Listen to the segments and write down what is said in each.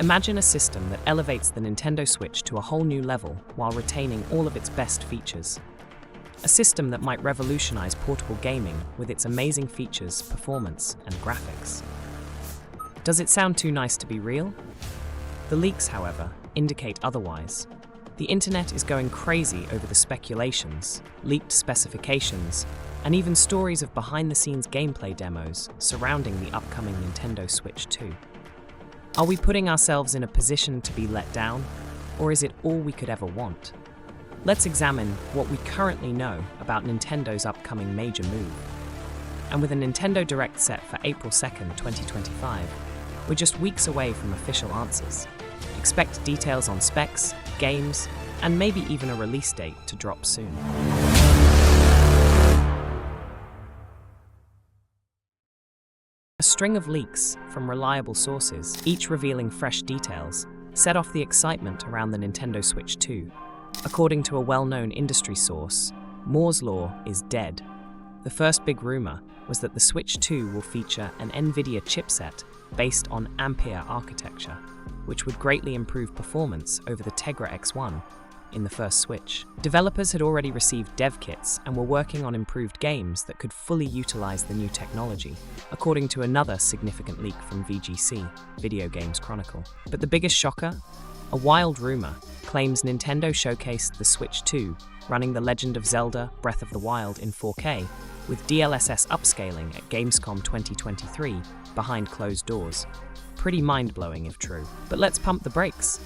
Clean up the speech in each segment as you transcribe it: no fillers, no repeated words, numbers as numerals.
Imagine a system that elevates the Nintendo Switch to a whole new level while retaining all of its best features. A system that might revolutionize portable gaming with its amazing features, performance, and graphics. Does it sound too nice to be real? The leaks, however, indicate otherwise. The internet is going crazy over the speculations, leaked specifications, and even stories of behind-the-scenes gameplay demos surrounding the upcoming Nintendo Switch 2. Are we putting ourselves in a position to be let down, or is it all we could ever want? Let's examine what we currently know about Nintendo's upcoming major move. And with a Nintendo Direct set for April 2nd, 2025, we're just weeks away from official answers. Expect details on specs, games, and maybe even a release date to drop soon. A string of leaks from reliable sources, each revealing fresh details, set off the excitement around the Nintendo Switch 2. According to a well-known industry source, Moore's Law is dead. The first big rumor was that the Switch 2 will feature an NVIDIA chipset based on Ampere architecture, which would greatly improve performance over the Tegra X1 in the first Switch. Developers had already received dev kits and were working on improved games that could fully utilize the new technology, according to another significant leak from VGC, Video Games Chronicle. But the biggest shocker? A wild rumor claims Nintendo showcased the Switch 2 running The Legend of Zelda Breath of the Wild in 4K with DLSS upscaling at Gamescom 2023 behind closed doors. Pretty mind-blowing if true. But let's pump the brakes.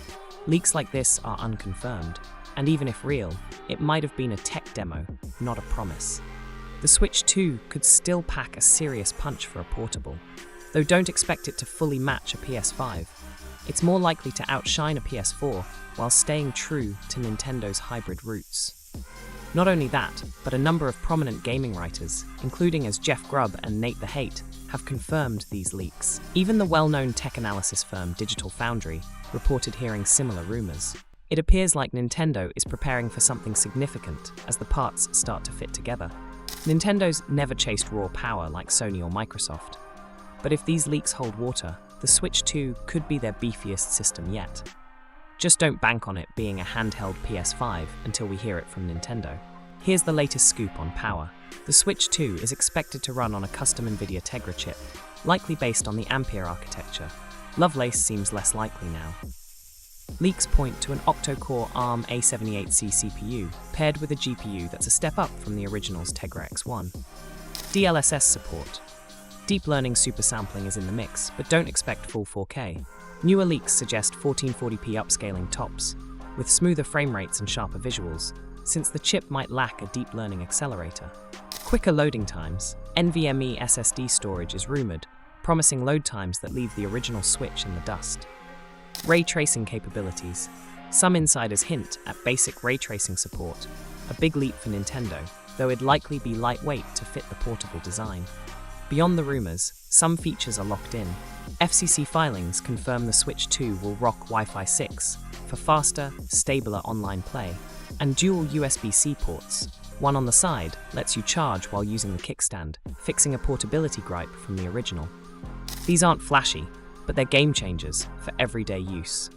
Leaks like this are unconfirmed, and even if real, it might have been a tech demo, not a promise. The Switch 2 could still pack a serious punch for a portable, though don't expect it to fully match a PS5. It's more likely to outshine a PS4 while staying true to Nintendo's hybrid roots. Not only that, but a number of prominent gaming writers, including as Jeff Grubb and Nate the Hate, have confirmed these leaks. Even the well-known tech analysis firm Digital Foundry reported hearing similar rumors. It appears like Nintendo is preparing for something significant as the parts start to fit together. Nintendo's never chased raw power like Sony or Microsoft. But if these leaks hold water, the Switch 2 could be their beefiest system yet. Just don't bank on it being a handheld PS5 until we hear it from Nintendo. Here's the latest scoop on power. The Switch 2 is expected to run on a custom NVIDIA Tegra chip, likely based on the Ampere architecture. Lovelace seems less likely now. Leaks point to an octa-core ARM A78C CPU, paired with a GPU that's a step up from the original's Tegra X1. DLSS support. Deep learning supersampling is in the mix, but don't expect full 4K. Newer leaks suggest 1440p upscaling tops, with smoother frame rates and sharper visuals, since the chip might lack a deep learning accelerator. Quicker loading times. NVMe SSD storage is rumored, promising load times that leave the original Switch in the dust. Ray tracing capabilities. Some insiders hint at basic ray tracing support, a big leap for Nintendo, though it'd likely be lightweight to fit the portable design. Beyond the rumors, some features are locked in. FCC filings confirm the Switch 2 will rock Wi-Fi 6 for faster, stabler online play, and dual USB-C ports. One on the side lets you charge while using the kickstand, fixing a portability gripe from the original. These aren't flashy, but they're game changers for everyday use.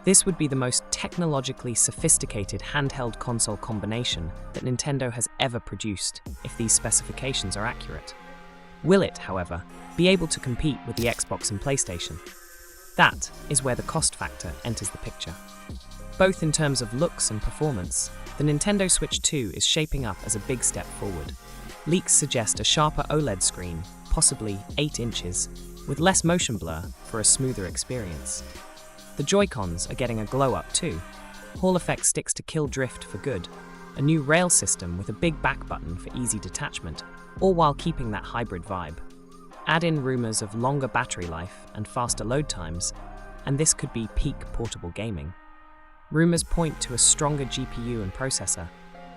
This would be the most technologically sophisticated handheld console combination that Nintendo has ever produced if these specifications are accurate. Will it, however, be able to compete with the Xbox and PlayStation? That is where the cost factor enters the picture. Both in terms of looks and performance, the Nintendo Switch 2 is shaping up as a big step forward. Leaks suggest a sharper OLED screen, possibly 8 inches, with less motion blur for a smoother experience. The Joy-Cons are getting a glow-up too. Hall effect sticks to kill drift for good, a new rail system with a big back button for easy detachment, all while keeping that hybrid vibe. Add in rumors of longer battery life and faster load times, and this could be peak portable gaming. Rumors point to a stronger GPU and processor,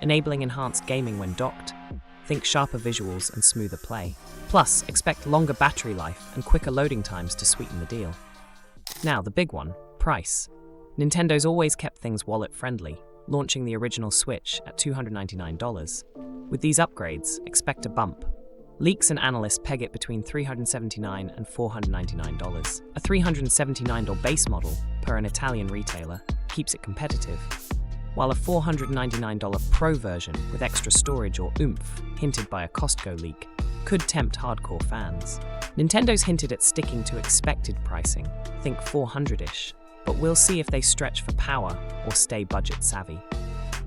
enabling enhanced gaming when docked. Think sharper visuals and smoother play. Plus, expect longer battery life and quicker loading times to sweeten the deal. Now, the big one, price. Nintendo's always kept things wallet-friendly, launching the original Switch at $299. With these upgrades, expect a bump. Leaks and analysts peg it between $379 and $499. A $379 base model, per an Italian retailer, keeps it competitive, while a $499 Pro version with extra storage or oomph, hinted by a Costco leak, could tempt hardcore fans. Nintendo's hinted at sticking to expected pricing, think $400-ish, but we'll see if they stretch for power or stay budget savvy.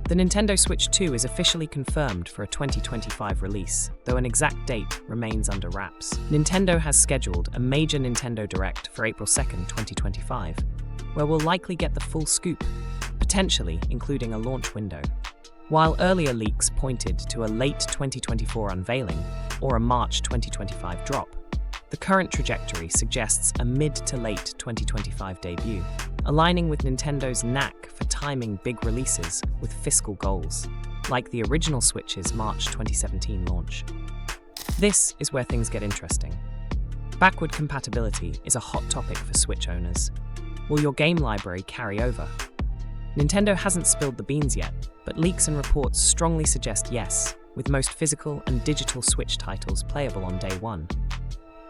The Nintendo Switch 2 is officially confirmed for a 2025 release, though an exact date remains under wraps. Nintendo has scheduled a major Nintendo Direct for April 2nd, 2025, where we'll likely get the full scoop, potentially including a launch window. While earlier leaks pointed to a late 2024 unveiling or a March 2025 drop, the current trajectory suggests a mid to late 2025 debut, aligning with Nintendo's knack for timing big releases with fiscal goals, like the original Switch's March 2017 launch. This is where things get interesting. Backward compatibility is a hot topic for Switch owners. Will your game library carry over? Nintendo hasn't spilled the beans yet, but leaks and reports strongly suggest yes, with most physical and digital Switch titles playable on day one.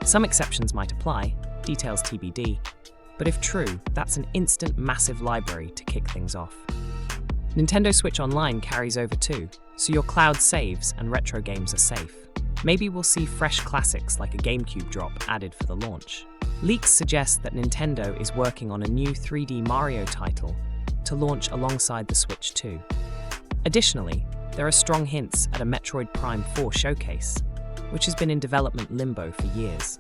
Some exceptions might apply, details TBD, but if true, that's an instant massive library to kick things off. Nintendo Switch Online carries over too, so your cloud saves and retro games are safe. Maybe we'll see fresh classics like a GameCube drop added for the launch. Leaks suggest that Nintendo is working on a new 3D Mario title to launch alongside the Switch 2. Additionally, there are strong hints at a Metroid Prime 4 showcase, which has been in development limbo for years.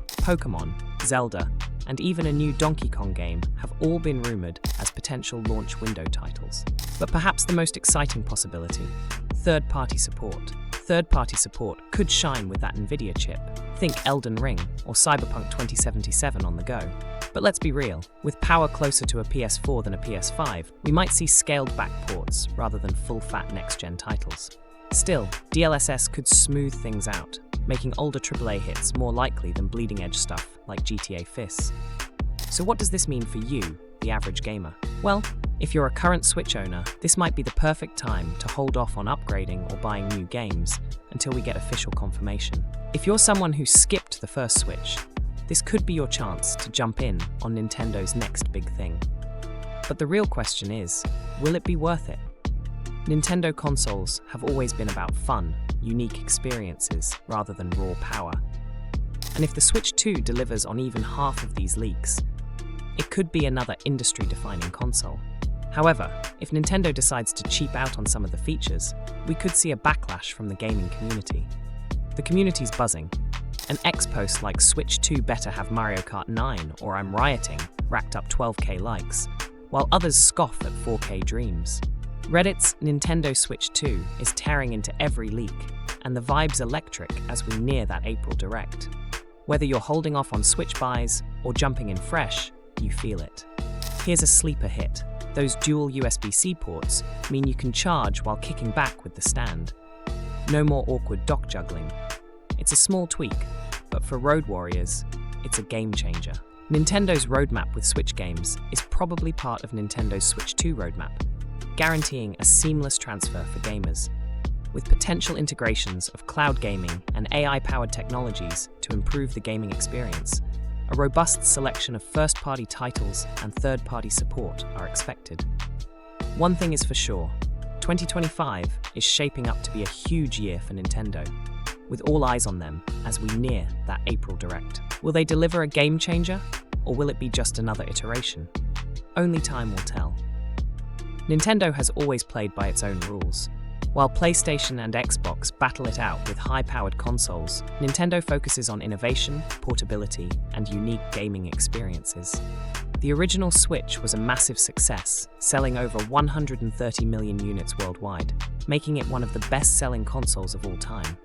Pokémon, Zelda, and even a new Donkey Kong game have all been rumored as potential launch window titles. But perhaps the most exciting possibility, third-party support. Third-party support could shine with that NVIDIA chip. Think Elden Ring or Cyberpunk 2077 on the go. But let's be real, with power closer to a PS4 than a PS5, we might see scaled-back ports rather than full-fat next-gen titles. Still, DLSS could smooth things out, making older AAA hits more likely than bleeding-edge stuff like GTA 5. So what does this mean for you, the average gamer? Well, if you're a current Switch owner, this might be the perfect time to hold off on upgrading or buying new games until we get official confirmation. If you're someone who skipped the first Switch, this could be your chance to jump in on Nintendo's next big thing. But the real question is, will it be worth it? Nintendo consoles have always been about fun, unique experiences rather than raw power. And if the Switch 2 delivers on even half of these leaks, it could be another industry-defining console. However, if Nintendo decides to cheap out on some of the features, we could see a backlash from the gaming community. The community's buzzing. An X-post like Switch 2 better have Mario Kart 9 or I'm rioting racked up 12k likes, while others scoff at 4K dreams. Reddit's Nintendo Switch 2 is tearing into every leak, and the vibe's electric as we near that April Direct. Whether you're holding off on Switch buys or jumping in fresh, you feel it. Here's a sleeper hit. Those dual USB-C ports mean you can charge while kicking back with the stand. No more awkward dock juggling. It's a small tweak, but for road warriors, it's a game changer. Nintendo's roadmap with Switch games is probably part of Nintendo's Switch 2 roadmap, guaranteeing a seamless transfer for gamers, with potential integrations of cloud gaming and AI-powered technologies to improve the gaming experience. A robust selection of first-party titles and third-party support are expected. One thing is for sure, 2025 is shaping up to be a huge year for Nintendo, with all eyes on them as we near that April Direct. Will they deliver a game changer, or will it be just another iteration? Only time will tell. Nintendo has always played by its own rules. While PlayStation and Xbox battle it out with high-powered consoles, Nintendo focuses on innovation, portability, and unique gaming experiences. The original Switch was a massive success, selling over 130 million units worldwide, making it one of the best-selling consoles of all time.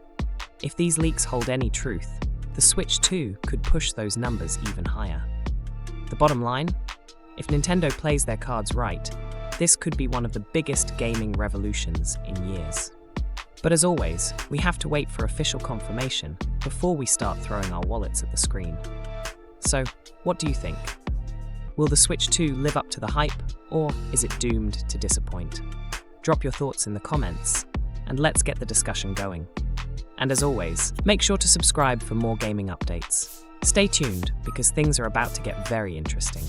If these leaks hold any truth, the Switch 2 could push those numbers even higher. The bottom line? If Nintendo plays their cards right, this could be one of the biggest gaming revolutions in years. But as always, we have to wait for official confirmation before we start throwing our wallets at the screen. So, what do you think? Will the Switch 2 live up to the hype, or is it doomed to disappoint? Drop your thoughts in the comments, and let's get the discussion going. And as always, make sure to subscribe for more gaming updates. Stay tuned, because things are about to get very interesting.